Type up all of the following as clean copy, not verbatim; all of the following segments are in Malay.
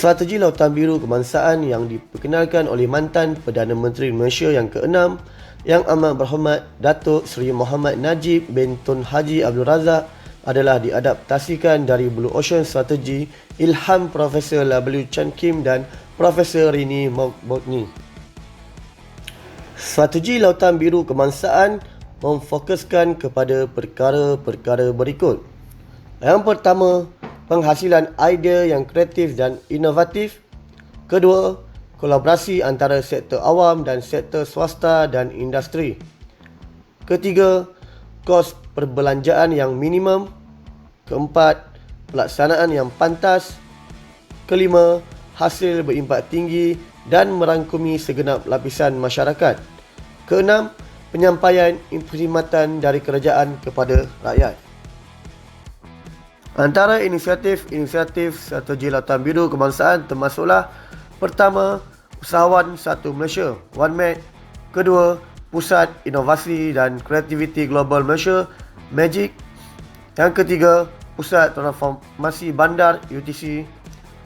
Strategi Lautan Biru Kebangsaan yang diperkenalkan oleh mantan Perdana Menteri Malaysia yang ke-6 Yang Amat Berhormat Datuk Seri Muhammad Najib bin Tun Haji Abdul Razak adalah diadaptasikan dari Blue Ocean Strategy ilham Profesor W. Chan Kim dan Profesor Rini Mokbotni. Strategi Lautan Biru Kebangsaan memfokuskan kepada perkara-perkara berikut. Yang pertama, penghasilan idea yang kreatif dan inovatif. Kedua, kolaborasi antara sektor awam dan sektor swasta dan industri. Ketiga, kos perbelanjaan yang minimum. Keempat, pelaksanaan yang pantas. Kelima, hasil berimpak tinggi dan merangkumi segenap lapisan masyarakat. Keenam, penyampaian perkhidmatan dari kerajaan kepada rakyat. Antara inisiatif Strategi Lautan Biru Kebangsaan termasuklah: pertama, Usahawan Satu Malaysia (OneMed). Kedua, Pusat Inovasi dan Kreativiti Global Malaysia (MAGIC). Yang ketiga, Pusat Transformasi Bandar (UTC).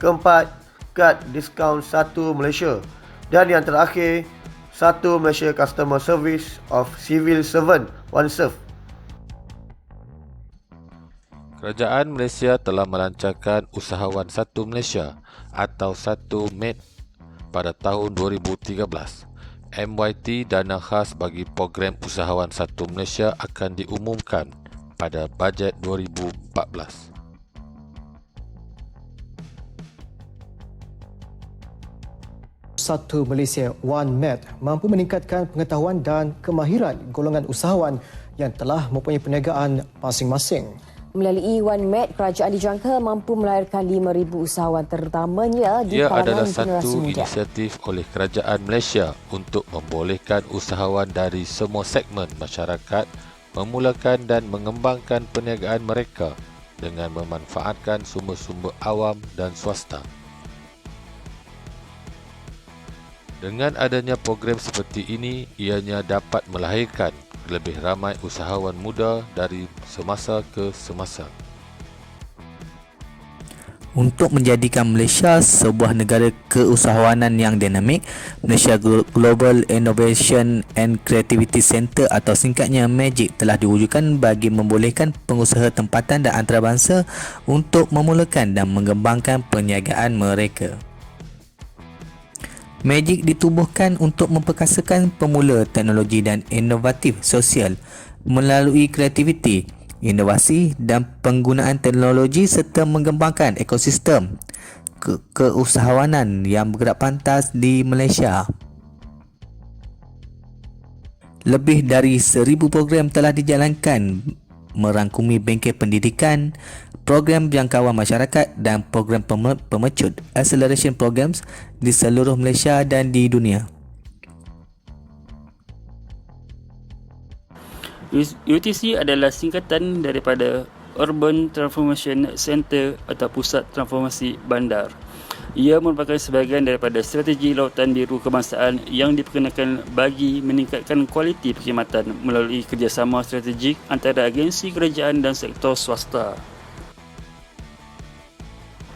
Keempat, Kad Diskaun Satu Malaysia. Dan yang terakhir, Satu Malaysia Customer Service of Civil Servant (OneServe). Kerajaan Malaysia telah melancarkan Usahawan Satu Malaysia atau Satu MED pada tahun 2013. MYT dana khas bagi program Usahawan Satu Malaysia akan diumumkan pada bajet 2014. Satu Malaysia OneMed mampu meningkatkan pengetahuan dan kemahiran golongan usahawan yang telah mempunyai perniagaan masing-masing. Melalui OneMed, kerajaan dijangka mampu melahirkan 5,000 usahawan terutamanya di Ia adalah kalangan generasi satu muda. inisiatif oleh kerajaan Malaysia untuk membolehkan usahawan dari semua segmen masyarakat memulakan dan mengembangkan perniagaan mereka dengan memanfaatkan sumber-sumber awam dan swasta. Dengan adanya program seperti ini, ianya dapat melahirkan lebih ramai usahawan muda dari semasa ke semasa. Untuk menjadikan Malaysia sebuah negara keusahawanan yang dinamik, Malaysia Global Innovation and Creativity Centre atau singkatnya MAGIC telah diwujudkan bagi membolehkan pengusaha tempatan dan antarabangsa untuk memulakan dan mengembangkan perniagaan mereka. MAGIC ditubuhkan untuk memperkasakan pemula teknologi dan inovatif sosial melalui kreativiti, inovasi dan penggunaan teknologi serta mengembangkan ekosistem keusahawanan yang bergerak pantas di Malaysia. Lebih dari 1,000 program telah dijalankan merangkumi bengkel pendidikan, program jangkauan masyarakat dan program pemecut acceleration programs di seluruh Malaysia dan di dunia. UTC adalah singkatan daripada Urban Transformation Centre atau Pusat Transformasi Bandar. Ia merupakan sebahagian daripada Strategi Lautan Biru Kebangsaan yang diperkenalkan bagi meningkatkan kualiti perkhidmatan melalui kerjasama strategik antara agensi kerajaan dan sektor swasta.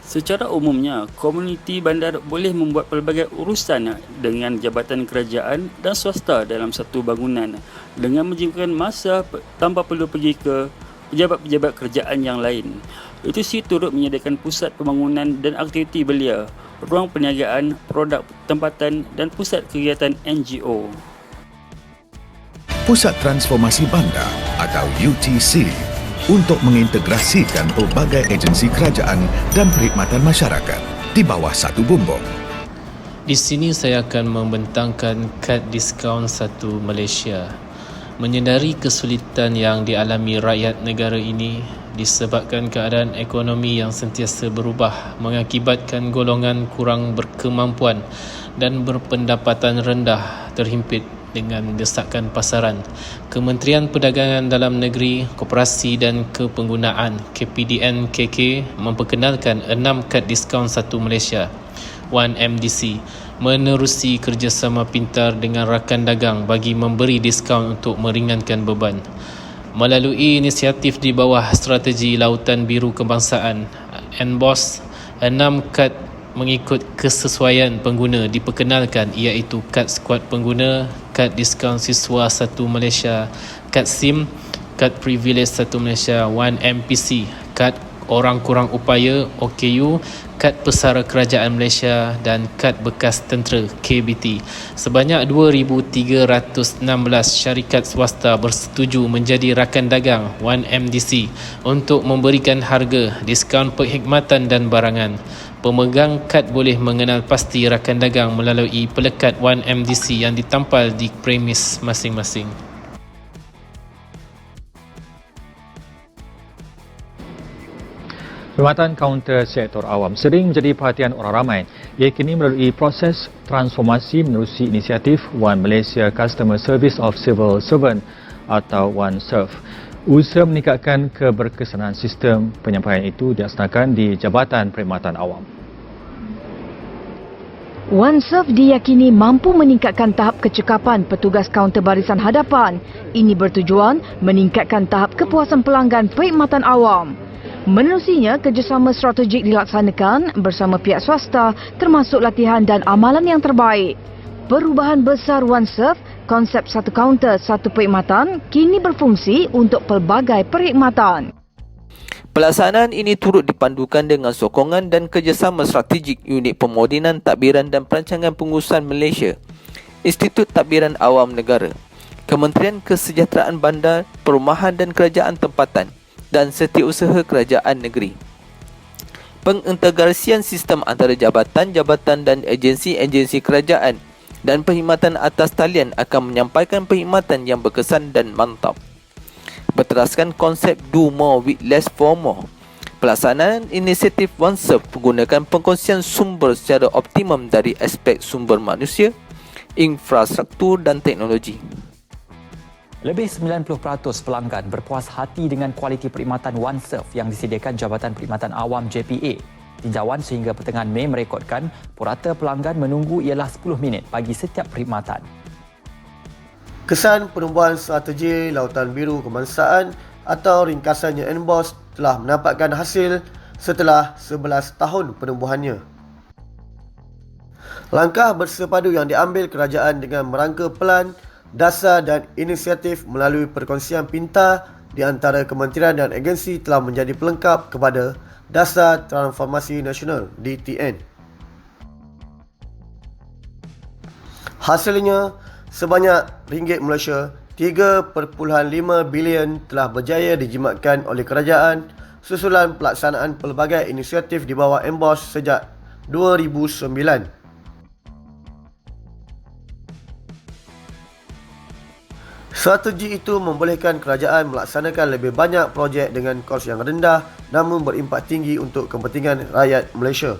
Secara umumnya, komuniti bandar boleh membuat pelbagai urusan dengan jabatan kerajaan dan swasta dalam satu bangunan dengan menjiwakan masa tanpa perlu pergi ke pejabat-pejabat kerajaan yang lain. UTC turut menyediakan pusat pembangunan dan aktiviti belia, ruang perniagaan, produk tempatan dan pusat kegiatan NGO. Pusat Transformasi Bandar atau UTC untuk mengintegrasikan pelbagai agensi kerajaan dan perkhidmatan masyarakat di bawah satu bumbung. Di sini saya akan membentangkan kad diskaun Satu Malaysia. Menyedari kesulitan yang dialami rakyat negara ini disebabkan keadaan ekonomi yang sentiasa berubah mengakibatkan golongan kurang berkemampuan dan berpendapatan rendah terhimpit dengan desakan pasaran. Kementerian Perdagangan Dalam Negeri, Koperasi dan Kepenggunaan KPDN KK memperkenalkan 6 kad diskaun Satu Malaysia 1MDC menerusi kerjasama pintar dengan rakan dagang bagi memberi diskaun untuk meringankan beban. Melalui inisiatif di bawah Strategi Lautan Biru Kebangsaan NBOS, 6 kad mengikut kesesuaian pengguna diperkenalkan, iaitu kad skuad pengguna, kad diskaun siswa 1 Malaysia, kad SIM, kad privilege 1 Malaysia 1 MPC, kad orang kurang upaya OKU, kad pesara kerajaan Malaysia dan kad bekas tentera KBT. Sebanyak 2,316 syarikat swasta bersetuju menjadi rakan dagang 1MDC untuk memberikan harga, diskaun perkhidmatan dan barangan. Pemegang kad boleh mengenal pasti rakan dagang melalui pelekat 1MDC yang ditampal di premis masing-masing. Perkhidmatan kaunter sektor awam sering menjadi perhatian orang ramai. Ia kini melalui proses transformasi menerusi inisiatif One Malaysia Customer Service of Civil Servant atau OneServ. Usaha meningkatkan keberkesanan sistem penyampaian itu dilaksanakan di Jabatan Perkhidmatan Awam. OneServ diyakini mampu meningkatkan tahap kecekapan petugas kaunter barisan hadapan. Ini bertujuan meningkatkan tahap kepuasan pelanggan perkhidmatan awam. Menerusinya, kerjasama strategik dilaksanakan bersama pihak swasta termasuk latihan dan amalan yang terbaik. Perubahan besar OneServ, konsep satu kaunter, satu perkhidmatan, kini berfungsi untuk pelbagai perkhidmatan. Pelaksanaan ini turut dipandukan dengan sokongan dan kerjasama strategik Unit Pemodenan Tadbiran dan Perancangan Pengurusan Malaysia, Institut Tadbiran Awam Negara, Kementerian Kesejahteraan Bandar, Perumahan dan Kerajaan Tempatan dan Setiausaha Kerajaan Negeri. Pengintegrasian sistem antara jabatan-jabatan dan agensi-agensi kerajaan dan perkhidmatan atas talian akan menyampaikan perkhidmatan yang berkesan dan mantap. Berteraskan konsep do more with less for more. Pelaksanaan inisiatif OneServ menggunakan pengkongsian sumber secara optimum dari aspek sumber manusia, infrastruktur dan teknologi. Lebih 90% pelanggan berpuas hati dengan kualiti perkhidmatan OneServ yang disediakan Jabatan Perkhidmatan Awam JPA. Tinjauan sehingga pertengahan Mei merekodkan purata pelanggan menunggu ialah 10 minit bagi setiap perkhidmatan. Kesan Penubuhan Strategi Lautan Biru Kebangsaan atau ringkasannya NBOS telah mendapatkan hasil setelah 11 tahun penubuhannya. Langkah bersepadu yang diambil kerajaan dengan merangka pelan, dasar dan inisiatif melalui perkongsian pintar di antara kementerian dan agensi telah menjadi pelengkap kepada Dasar Transformasi Nasional DTN. Hasilnya, sebanyak ringgit Malaysia 3.5 bilion telah berjaya dijimatkan oleh kerajaan susulan pelaksanaan pelbagai inisiatif di bawah NBOS sejak 2009. Strategi itu membolehkan kerajaan melaksanakan lebih banyak projek dengan kos yang rendah namun berimpak tinggi untuk kepentingan rakyat Malaysia.